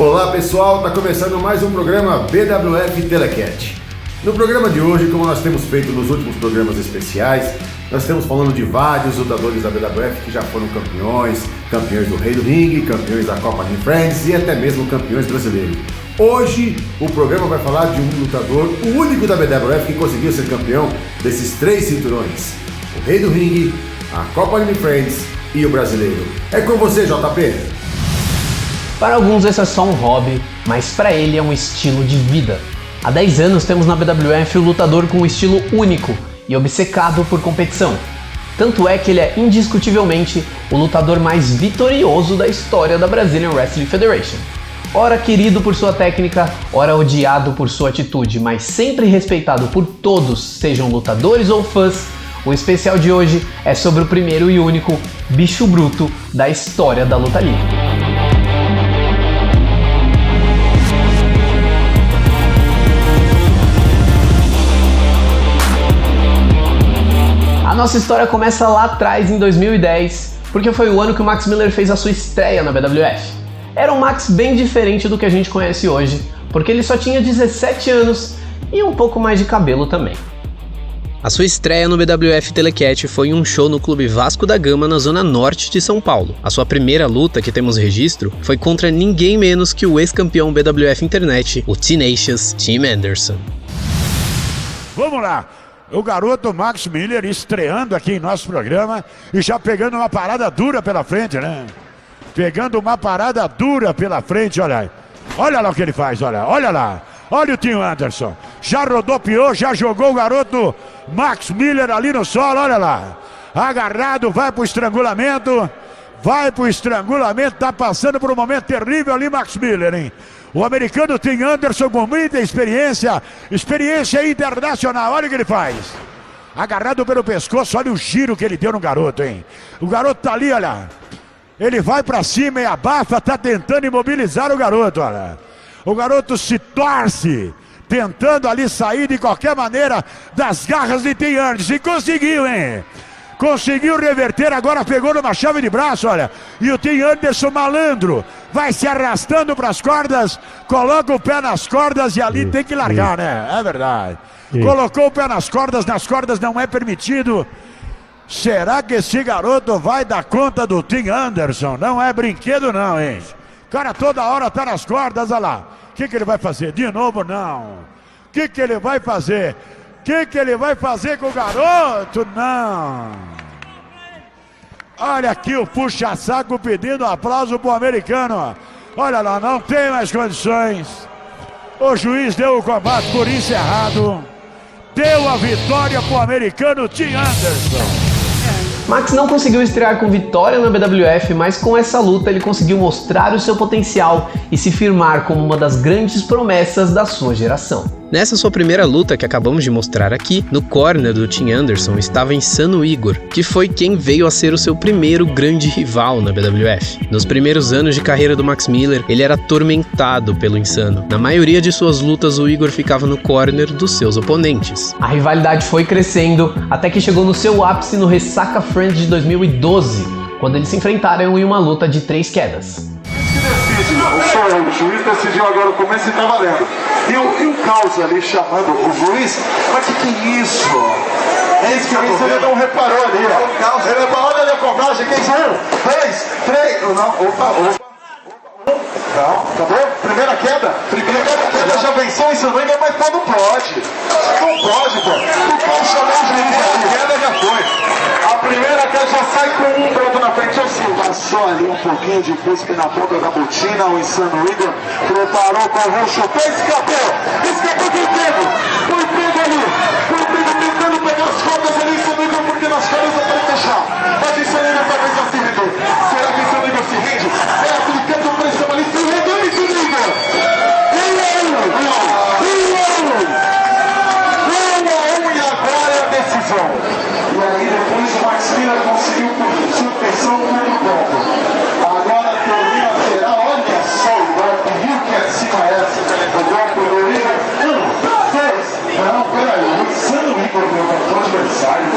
Olá pessoal, está começando mais um programa BWF Telecat. No programa de hoje, como nós temos feito nos últimos programas especiais, nós estamos falando de vários lutadores da BWF que já foram campeões do Rei do Ringue, campeões da Copa de Friends e até mesmo campeões brasileiros. Hoje o programa vai falar de um lutador, o único da BWF que conseguiu ser campeão desses 3 cinturões: o Rei do Ringue, a Copa de Friends e o brasileiro. É com você, JP! Para alguns esse é só um hobby, mas para ele é um estilo de vida. Há 10 anos temos na BWF o lutador com um estilo único e obcecado por competição. Tanto é que ele é indiscutivelmente o lutador mais vitorioso da história da Brazilian Wrestling Federation. Ora querido por sua técnica, ora odiado por sua atitude, mas sempre respeitado por todos, sejam lutadores ou fãs. O especial de hoje é sobre o primeiro e único bicho bruto da história da luta livre. A nossa história começa lá atrás, em 2010, porque foi o ano que o Max Miller fez a sua estreia na BWF. Era um Max bem diferente do que a gente conhece hoje, porque ele só tinha 17 anos e um pouco mais de cabelo também. A sua estreia no BWF Telecat foi em um show no Clube Vasco da Gama, na zona norte de São Paulo. A sua primeira luta, que temos registro, foi contra ninguém menos que o ex-campeão BWF Internet, o Tenacious Tim Anderson. Vamos lá! O garoto Max Miller estreando aqui em nosso programa e já pegando uma parada dura pela frente, né? Pegando uma parada dura pela frente, olha aí. Olha lá o que ele faz, olha lá. Olha o Tim Anderson. Já rodopiou, já jogou o garoto Max Miller ali no solo, olha lá. Agarrado, vai pro estrangulamento, tá passando por um momento terrível ali Max Miller, hein? O americano Tim Anderson com muita experiência internacional, olha o que ele faz. Agarrado pelo pescoço, olha o giro que ele deu no garoto, hein? O garoto tá ali, olha. Ele vai pra cima e abafa, tá tentando imobilizar o garoto, olha. O garoto se torce, tentando ali sair de qualquer maneira das garras de Tim Anderson. E conseguiu, hein? Conseguiu reverter, agora pegou numa chave de braço, olha. E o Tim Anderson malandro vai se arrastando para as cordas, coloca o pé nas cordas e ali tem que largar, né? É verdade. Colocou o pé nas cordas não é permitido. Será que esse garoto vai dar conta do Tim Anderson? Não é brinquedo não, hein? O cara toda hora tá nas cordas, olha lá. O que ele vai fazer? De novo, não. O que ele vai fazer? O que ele vai fazer com o garoto? Não. Olha aqui o puxa-saco pedindo aplauso pro americano. Olha lá, não tem mais condições. O juiz deu o combate por encerrado. Deu a vitória pro americano Tim Anderson. Max não conseguiu estrear com vitória na BWF, mas com essa luta ele conseguiu mostrar o seu potencial e se firmar como uma das grandes promessas da sua geração. Nessa sua primeira luta que acabamos de mostrar aqui, no corner do Tim Anderson estava Insano Igor, que foi quem veio a ser o seu primeiro grande rival na BWF. Nos primeiros anos de carreira do Max Miller, ele era atormentado pelo Insano. Na maioria de suas lutas, o Igor ficava no corner dos seus oponentes. A rivalidade foi crescendo, até que chegou no seu ápice no Ressaca Friends de 2012, quando eles se enfrentaram em uma luta de 3 quedas. O juiz decidiu agora o começo e tá valendo. E o caos ali chamando o juiz, mas que é isso? É isso que eu tô vendo. Ele não reparou ali, ó. Ele reparou ali a contagem, quem saiu? 2, 3, não, opa. Não, acabou? Primeira queda já venceu isso, mas não pode. Não pode, pô. O Paulo chamou o juiz ali, a queda já foi. A primeira queda já sai com um ponto na frente, ou sim. Passou ali um pouquinho de cuspe na ponta da botina, o Insano Igor preparou com o roxo, escapou do tempo. Foi pego ali, tentando pegar as cordas ali, Insano Igor, porque nas cordas não pode fechar. Mas Insano Igor talvez já se render. Será que Insano Igor se rende? É aplicando pressão ali, se rendeu Insano Igor. 1-1 e agora é a decisão. E aí depois o Max Miller conseguiu suspensão contra o golpe. Agora termina a geral, olha só o golpe, viu que acima é essa? O golpe do Igor, 1, 2, não, peraí, o Insano Igor levantou o adversário.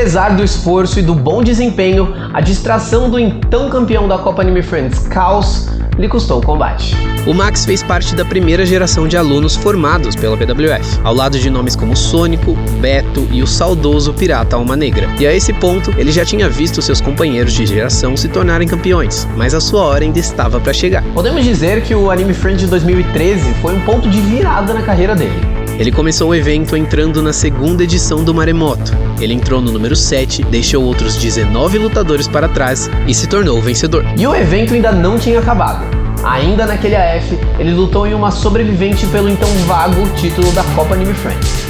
Apesar do esforço e do bom desempenho, a distração do então campeão da Copa Anime Friends, Caos, lhe custou o combate. O Max fez parte da primeira geração de alunos formados pela BWF, ao lado de nomes como Sônico, Beto e o saudoso Pirata Alma Negra. E a esse ponto, ele já tinha visto seus companheiros de geração se tornarem campeões, mas a sua hora ainda estava para chegar. Podemos dizer que o Anime Friends de 2013 foi um ponto de virada na carreira dele. Ele começou o evento entrando na segunda edição do Maremoto. Ele entrou no número 7, deixou outros 19 lutadores para trás e se tornou o vencedor. E o evento ainda não tinha acabado. Ainda naquele AF, ele lutou em uma sobrevivente pelo então vago título da Copa Anime Friends.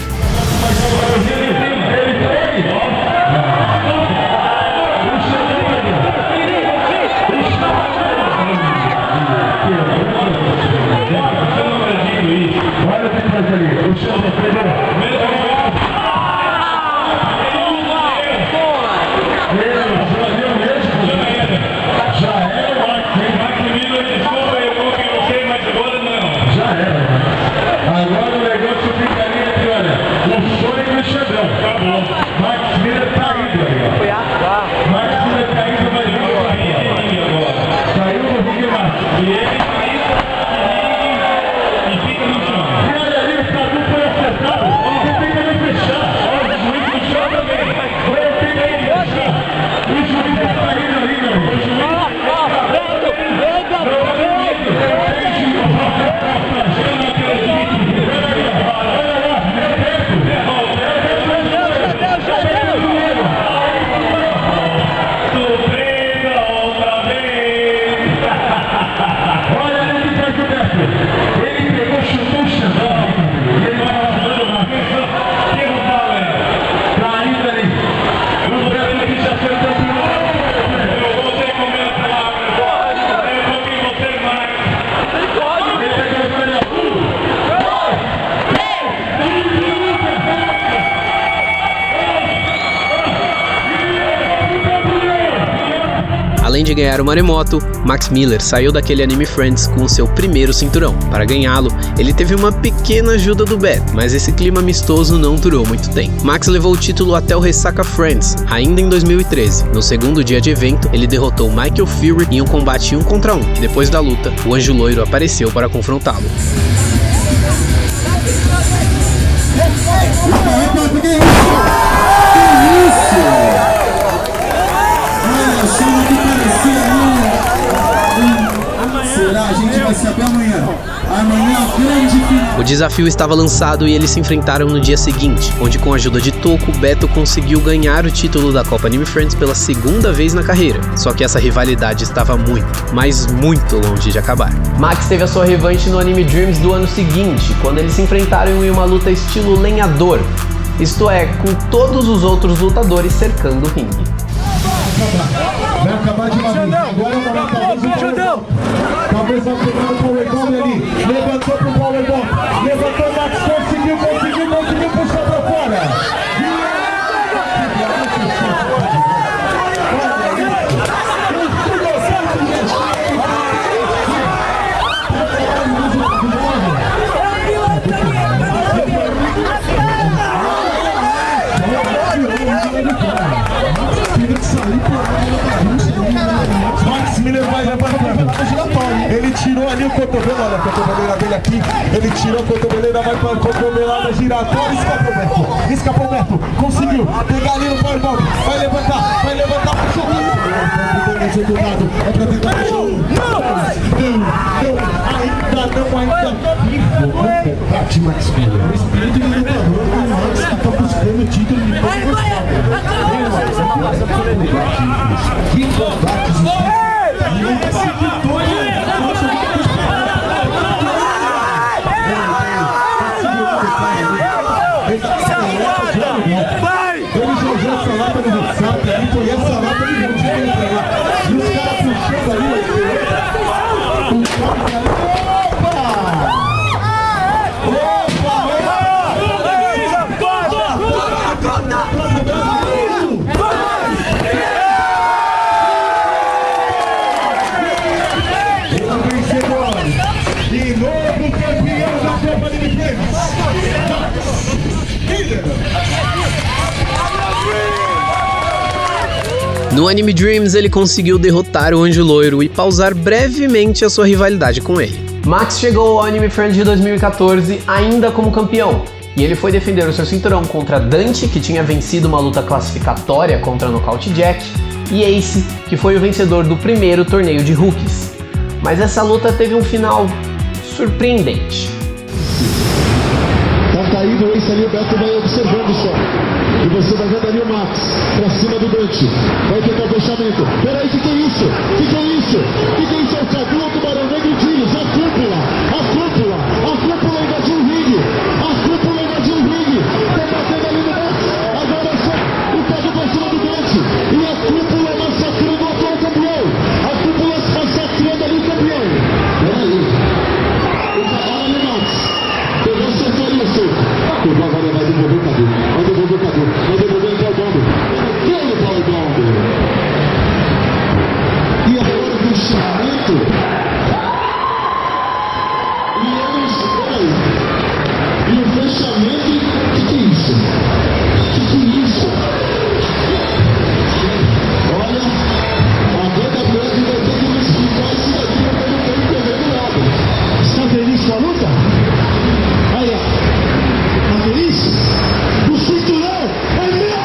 Além de ganhar o Maremoto, Max Miller saiu daquele Anime Friends com o seu primeiro cinturão. Para ganhá-lo, ele teve uma pequena ajuda do Bad, mas esse clima amistoso não durou muito tempo. Max levou o título até o Ressaca Friends, ainda em 2013. No segundo dia de evento, ele derrotou Michael Fury em um combate 1 contra 1. Depois da luta, o Anjo Loiro apareceu para confrontá-lo. A gente vai saber amanhã. Amanhã é a grande final. O desafio estava lançado e eles se enfrentaram no dia seguinte, onde com a ajuda de Toco, Beto conseguiu ganhar o título da Copa Anime Friends pela segunda vez na carreira. Só que essa rivalidade estava muito, mas muito longe de acabar. Max teve a sua revanche no Anime Dreams do ano seguinte, quando eles se enfrentaram em uma luta estilo lenhador, isto é, com todos os outros lutadores cercando o ringue. Vai acabar de uma vez. Agora é o momento. Talvez vai pegar o Powerbomb ali. Levantou pro Powerbomb. Levantou o Max. Conseguiu puxar pra fora. Max Miller vai levar pra giratório. Ele tirou ali o cotovelo, olha a cotoveleira dele aqui. Ele tirou a cotoveleira, vai pra cotovelada giratória. Escapou o Beto. Conseguiu pegar ali no Powerbomb. Vai levantar, puxou. É pra tentar puxar. Ainda vivo. Combate Max Miller. O espírito de lutador do Max que tá buscando o título de que combates ele jogou essa lata no WhatsApp, ele foi essa lata de monte e os caras puxando ali. No anime Dreams, ele conseguiu derrotar o Anjo Loiro e pausar brevemente a sua rivalidade com ele. Max chegou ao Anime Friends de 2014 ainda como campeão, e ele foi defender o seu cinturão contra Dante, que tinha vencido uma luta classificatória contra Knockout Jack, e Ace, que foi o vencedor do primeiro torneio de rookies. Mas essa luta teve um final surpreendente. Tá caído o Ace ali, o Beto vai observando só. E você vai vendo ali o Max, pra cima do Dante. Vai tentar o fechamento. Peraí, que é isso? Que é isso? Que é isso? É o Cadu, o Tubarão Negro e Dinos, a cúpula invadiu o ringue. A cúpula invadiu o ringue. Tá batendo ali no Max. Agora só o Cadu pra cima do Dante. E a cúpula massacrando o atual campeão. A cúpula massacrando ali o campeão. Peraí. O cavalo ali, Max. Pegou o setor isso. Agora vai devolver o Cadu. Vai devolver o Cadu. Vai devolver o Cadu. Vem o Cadu. E agora o fechamento. E o fechamento. Que é isso? Que é isso? Olha, a BWF vai ter que me explicar isso daqui porque eu não tenho entendendo nada. Está feliz com a luta? Aí, ó. Tá feliz? O cinturão é meu!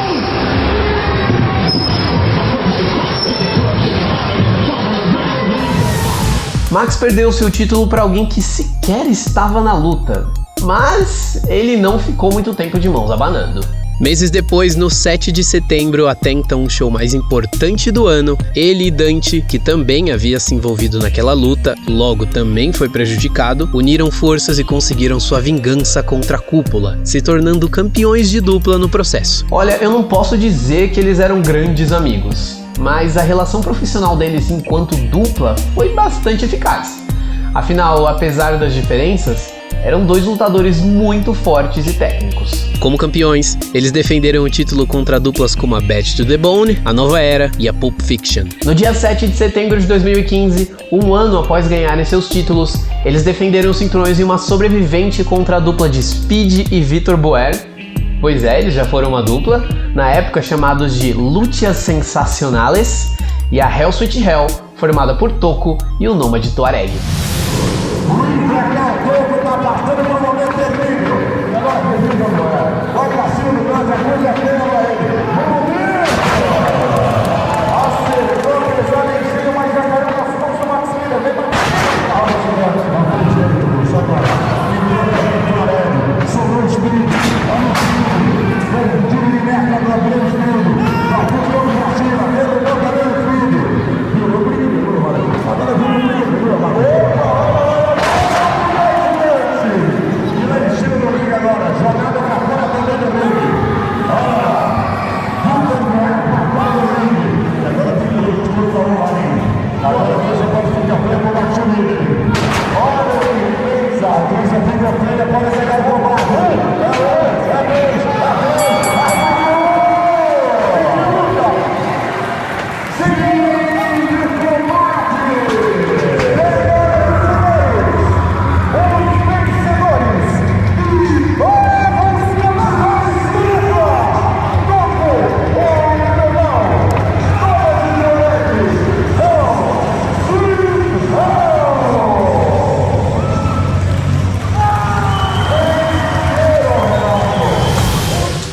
Max perdeu seu título para alguém que sequer estava na luta, mas ele não ficou muito tempo de mãos abanando. Meses depois, no 7 de setembro, até então o show mais importante do ano, ele e Dante, que também havia se envolvido naquela luta, logo também foi prejudicado, uniram forças e conseguiram sua vingança contra a cúpula, se tornando campeões de dupla no processo. Olha, eu não posso dizer que eles eram grandes amigos, mas a relação profissional deles enquanto dupla foi bastante eficaz. Afinal, apesar das diferenças, eram dois lutadores muito fortes e técnicos. Como campeões, eles defenderam o título contra duplas como a Bad to the Bone, a Nova Era e a Pulp Fiction. No dia 7 de setembro de 2015, um ano após ganharem seus títulos, eles defenderam os cinturões em uma sobrevivente contra a dupla de Speed e Vitor Boer. Pois é, eles já foram uma dupla, na época chamados de Luchas Sensacionales, e a Hell Sweet Hell, formada por Toco e o Nômade Tuareg.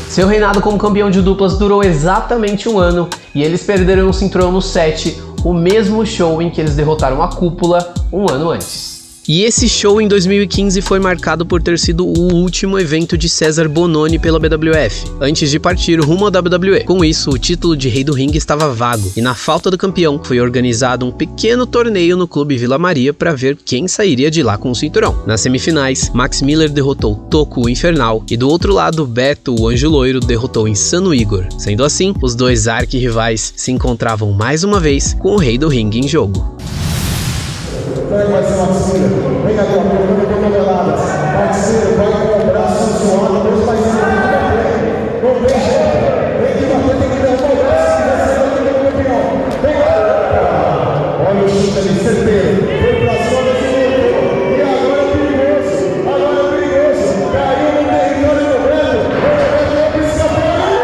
Seu reinado como campeão de duplas durou exatamente um ano e eles perderam o cinturão no 7, o mesmo show em que eles derrotaram a cúpula um ano antes. E esse show em 2015 foi marcado por ter sido o último evento de César Bononi pela BWF, antes de partir rumo à WWE. Com isso, o título de Rei do Ringue estava vago, e na falta do campeão, foi organizado um pequeno torneio no Clube Vila Maria para ver quem sairia de lá com o cinturão. Nas semifinais, Max Miller derrotou Toco, o Infernal, e do outro lado, Beto, o Anjo Loiro, derrotou Insano Igor. Sendo assim, os dois arqui-rivais se encontravam mais uma vez com o Rei do Ringue em jogo. Vai ser Maxira, vem aqui, vem com toneladas. Maxira, vai com o braço suado, Deus vai ser. Não vem, vem que bater, tem que derrubar o braço, se vai ser o campeão. Vem lá. Olha o chute ali, certeiro. Foi pra cima desse luto. E agora é perigoso, Caiu no território do Beto. O Beto vai piscar por ali.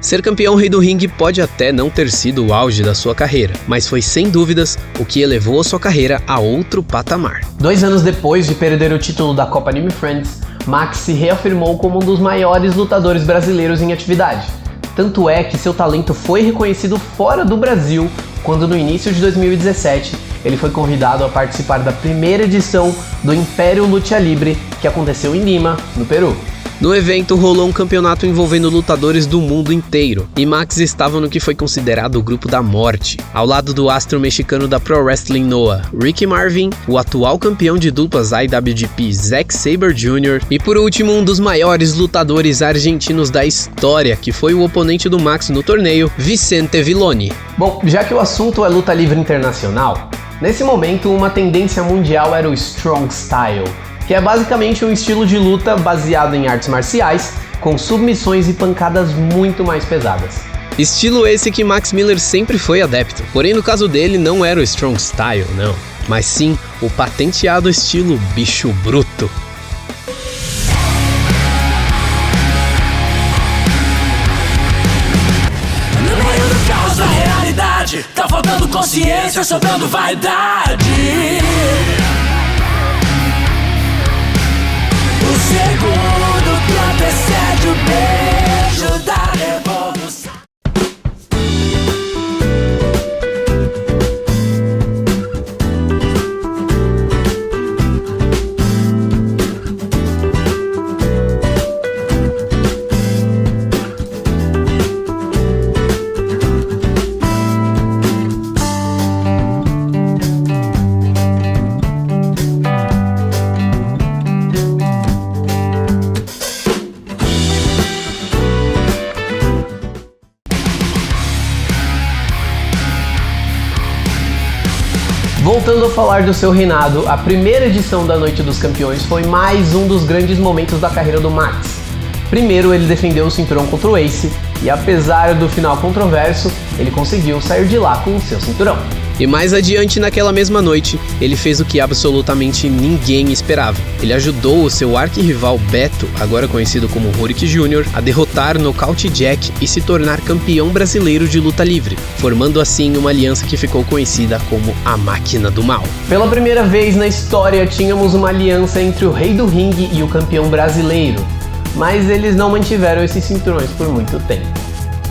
Ser campeão rei do ringue pode até não ter sido o auge da sua carreira, mas foi sem dúvidas o que elevou a sua carreira a outro patamar. 2 anos depois de perder o título da Copa Anime Friends, Max se reafirmou como um dos maiores lutadores brasileiros em atividade. Tanto é que seu talento foi reconhecido fora do Brasil, quando no início de 2017 ele foi convidado a participar da primeira edição do Império Lucha Libre, que aconteceu em Lima, no Peru. No evento rolou um campeonato envolvendo lutadores do mundo inteiro, e Max estava no que foi considerado o grupo da morte, ao lado do astro mexicano da Pro Wrestling Noah, Ricky Marvin, o atual campeão de duplas IWGP Zack Sabre Jr. e por último um dos maiores lutadores argentinos da história, que foi o oponente do Max no torneio, Vicente Villoni. Bom, já que o assunto é luta livre internacional, nesse momento uma tendência mundial era o Strong Style, que é basicamente um estilo de luta baseado em artes marciais, com submissões e pancadas muito mais pesadas. Estilo esse que Max Miller sempre foi adepto, porém no caso dele não era o Strong Style, não, mas sim o patenteado estilo bicho bruto. No meio do caos da realidade, tá faltando consciência, sobrando vaidade. O segundo que antecede o beijo da revolução. Voltando a falar do seu reinado, a primeira edição da Noite dos Campeões foi mais um dos grandes momentos da carreira do Max. Primeiro ele defendeu o cinturão contra o Ace, e apesar do final controverso, ele conseguiu sair de lá com o seu cinturão. E mais adiante naquela mesma noite, ele fez o que absolutamente ninguém esperava. Ele ajudou o seu arquirrival Beto, agora conhecido como Rurik Jr., a derrotar Nocaute Jack e se tornar campeão brasileiro de luta livre, formando assim uma aliança que ficou conhecida como a Máquina do Mal. Pela primeira vez na história, tínhamos uma aliança entre o rei do ringue e o campeão brasileiro, mas eles não mantiveram esses cinturões por muito tempo.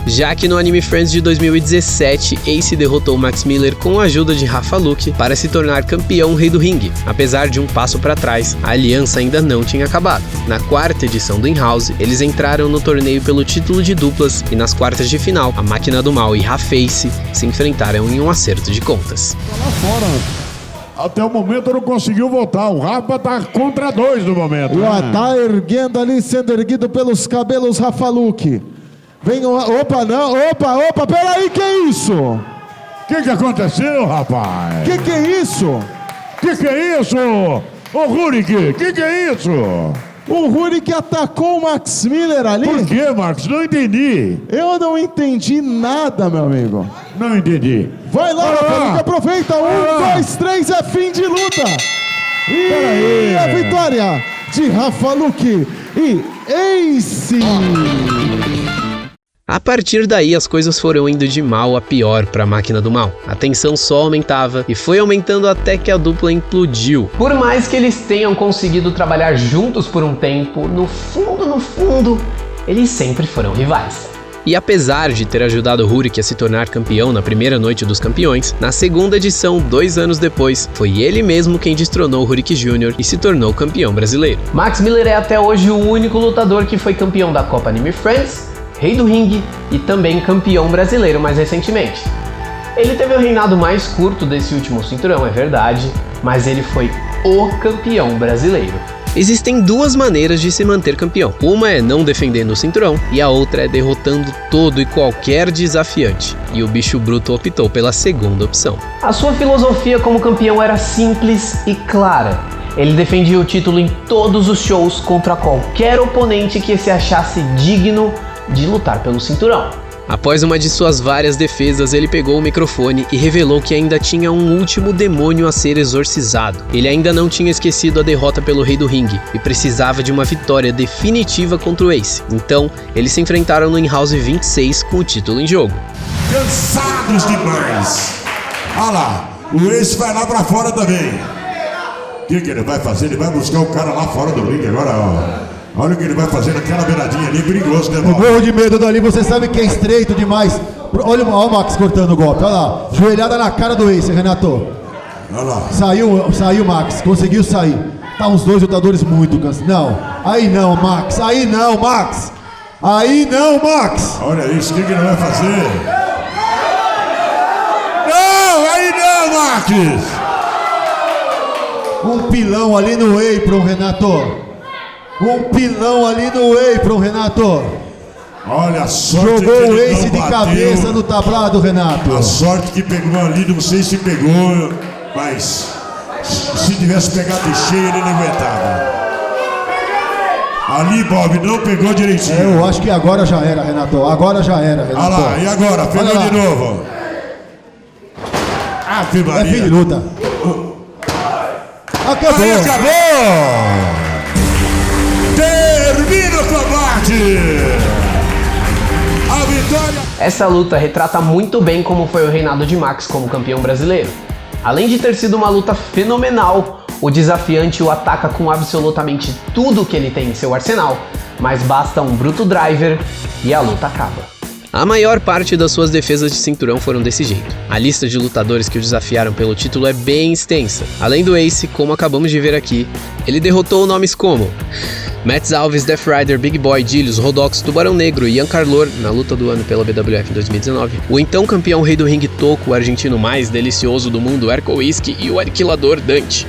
Já que no Anime Friends de 2017, Ace derrotou Max Miller com a ajuda de Rafa Luke para se tornar campeão rei do ringue. Apesar de um passo para trás, a aliança ainda não tinha acabado. Na quarta edição do In-House, eles entraram no torneio pelo título de duplas e nas quartas de final, a Máquina do Mal e Raface se enfrentaram em um acerto de contas. Lá fora, até o momento não conseguiu voltar. O Rafa tá contra 2 no momento. Tá erguendo ali, sendo erguido pelos cabelos Rafa Luke. Vem o... Opa, não, opa, peraí, que é isso? O que aconteceu, rapaz? Que é isso? Que é isso? Ô, Rurik, que é isso? O Rurik atacou o Max Miller ali? Por que, Marcos? Não entendi. Eu não entendi nada, meu amigo. Não entendi. Vai lá, Rafa Luke, aproveita. 1, 2, 3, é fim de luta. E a vitória de Rafa Luke e Ace. A partir daí, as coisas foram indo de mal a pior para a Máquina do Mal. A tensão só aumentava e foi aumentando até que a dupla implodiu. Por mais que eles tenham conseguido trabalhar juntos por um tempo, no fundo, eles sempre foram rivais. E apesar de ter ajudado Rurik a se tornar campeão na primeira Noite dos Campeões, na segunda edição, 2 anos depois, foi ele mesmo quem destronou Rurik Jr. e se tornou campeão brasileiro. Max Miller é até hoje o único lutador que foi campeão da Copa Anime Friends, rei do ringue e também campeão brasileiro mais recentemente. Ele teve o reinado mais curto desse último cinturão, é verdade, mas ele foi o campeão brasileiro. Existem 2 maneiras de se manter campeão. Uma é não defendendo o cinturão e a outra é derrotando todo e qualquer desafiante. E o bicho bruto optou pela segunda opção. A sua filosofia como campeão era simples e clara. Ele defendia o título em todos os shows contra qualquer oponente que se achasse digno de lutar pelo cinturão. Após uma de suas várias defesas, ele pegou o microfone e revelou que ainda tinha um último demônio a ser exorcizado. Ele ainda não tinha esquecido a derrota pelo Rei do Ringue e precisava de uma vitória definitiva contra o Ace. Então, eles se enfrentaram no In-House 26 com o título em jogo. Cansados demais. Olha lá, o Ace vai lá pra fora também. O que ele vai fazer? Ele vai buscar o cara lá fora do ringue agora, ó. Olha o que ele vai fazer naquela beiradinha ali, perigoso, né, Eu morro de medo dali, você sabe que é estreito demais. Olha o Max cortando o golpe, olha lá. Joelhada na cara do Ace, Renato. Olha lá. Saiu o Max, conseguiu sair. Tá uns dois lutadores muito cansados. Não, aí não, Max. Aí não, Max. Olha isso, o que ele vai fazer? Não, aí não, Max. Um pilão ali no apron, Renato. Renato. Olha a sorte. Jogou o Ace de cabeça no tablado, Renato. A sorte que pegou ali, não sei se pegou, mas se tivesse pegado de cheio ele não aguentava. Ali, Bob, não pegou direitinho. Eu acho que agora já era, Renato. Olha lá, e agora? Pegou de novo. Ave Maria. É fim de luta. Acabou. Aí acabou. Termina o combate! A vitória! Essa luta retrata muito bem como foi o reinado de Max como campeão brasileiro. Além de ter sido uma luta fenomenal, o desafiante o ataca com absolutamente tudo que ele tem em seu arsenal, mas basta um bruto driver e a luta acaba. A maior parte das suas defesas de cinturão foram desse jeito. A lista de lutadores que o desafiaram pelo título é bem extensa. Além do Ace, como acabamos de ver aqui, ele derrotou nomes como Matt Alves, Death Rider, Big Boy, Dillius, Rodox, Tubarão Negro e Ian Carlor na luta do ano pela BWF em 2019. O então campeão Rei do Ringue Toco, o argentino mais delicioso do mundo, Erko Whisky e o aniquilador Dante.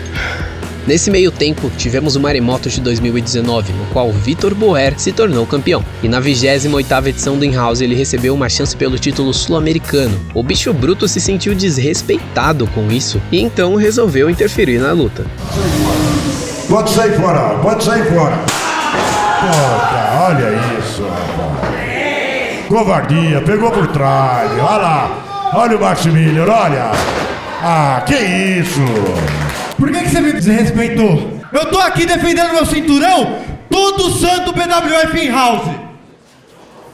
Nesse meio tempo, tivemos o Maremoto de 2019, no qual Vitor Boer se tornou campeão. E na 28ª edição do In-House ele recebeu uma chance pelo título sul-americano. O bicho bruto se sentiu desrespeitado com isso e então resolveu interferir na luta. Pode sair fora. Poxa, olha isso, rapaz. Covardia, pegou por trás, olha lá. Olha o Max Miller, olha. Ah, que isso? Por que você me desrespeitou? Eu tô aqui defendendo meu cinturão todo santo BWF In-House.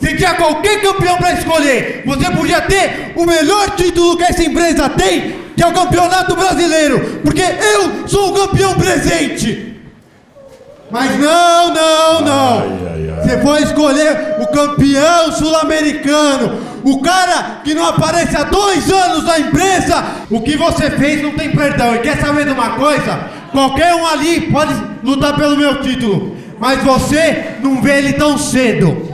Se tinha qualquer campeão pra escolher, você podia ter o melhor título que essa empresa tem, que é o Campeonato Brasileiro, porque eu sou o campeão presente. Mas não. Você foi escolher o campeão sul-americano, o cara que não aparece há 2 anos na imprensa. O que você fez não tem perdão. E quer saber de uma coisa? Qualquer um ali pode lutar pelo meu título, mas você não vê ele tão cedo.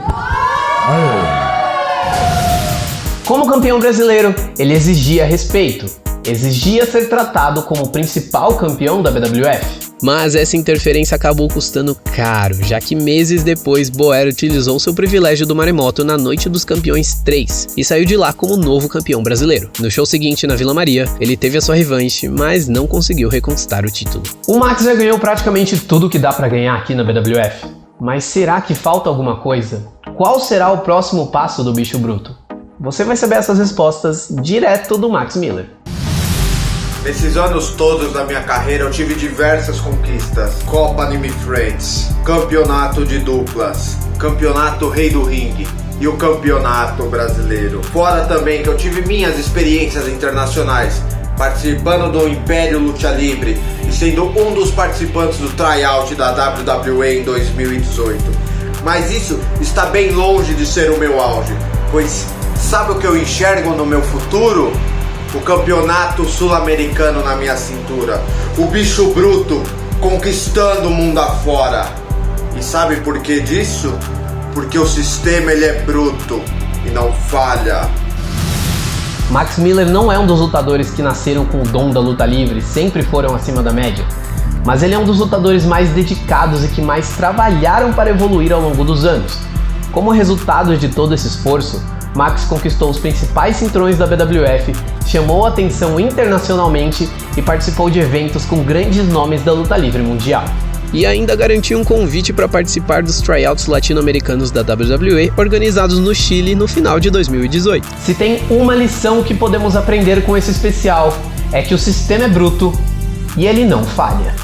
Como campeão brasileiro, ele exigia respeito, exigia ser tratado como o principal campeão da BWF. Mas essa interferência acabou custando caro, já que meses depois Boer utilizou seu privilégio do Maremoto na Noite dos Campeões 3 e saiu de lá como novo campeão brasileiro. No show seguinte, na Vila Maria, ele teve a sua revanche, mas não conseguiu reconquistar o título. O Max já ganhou praticamente tudo que dá pra ganhar aqui na BWF. Mas será que falta alguma coisa? Qual será o próximo passo do bicho bruto? Você vai saber essas respostas direto do Max Miller. Nesses anos todos da minha carreira eu tive diversas conquistas. Copa Anime Friends, campeonato de duplas, campeonato Rei do Ringue e o campeonato brasileiro. Fora também que eu tive minhas experiências internacionais, participando do Império Lucha Libre e sendo um dos participantes do tryout da WWE em 2018. Mas isso está bem longe de ser o meu auge, pois sabe o que eu enxergo no meu futuro? O campeonato sul-americano na minha cintura, o bicho bruto conquistando o mundo afora. E sabe por que disso? Porque o sistema ele é bruto e não falha. Max Miller não é um dos lutadores que nasceram com o dom da luta livre, sempre foram acima da média. Mas ele é um dos lutadores mais dedicados e que mais trabalharam para evoluir ao longo dos anos. Como resultado de todo esse esforço, Max conquistou os principais cinturões da BWF, chamou a atenção internacionalmente e participou de eventos com grandes nomes da luta livre mundial. e ainda garantiu um convite para participar dos tryouts latino-americanos da WWE organizados no Chile no final de 2018. Se tem uma lição que podemos aprender com esse especial, é que o sistema é bruto e ele não falha.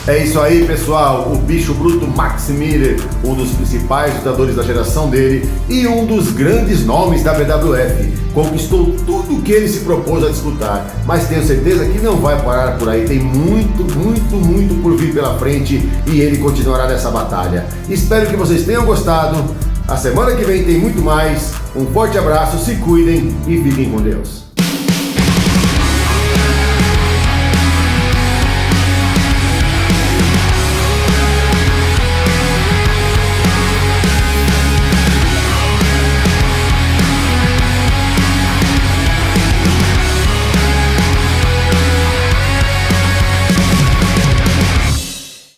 É isso aí, pessoal, o bicho bruto Max Miller, um dos principais lutadores da geração dele e um dos grandes nomes da WWF, conquistou tudo que ele se propôs a disputar, mas tenho certeza que não vai parar por aí, tem muito por vir pela frente e ele continuará nessa batalha. Espero que vocês tenham gostado, a semana que vem tem muito mais, um forte abraço, se cuidem e fiquem com Deus.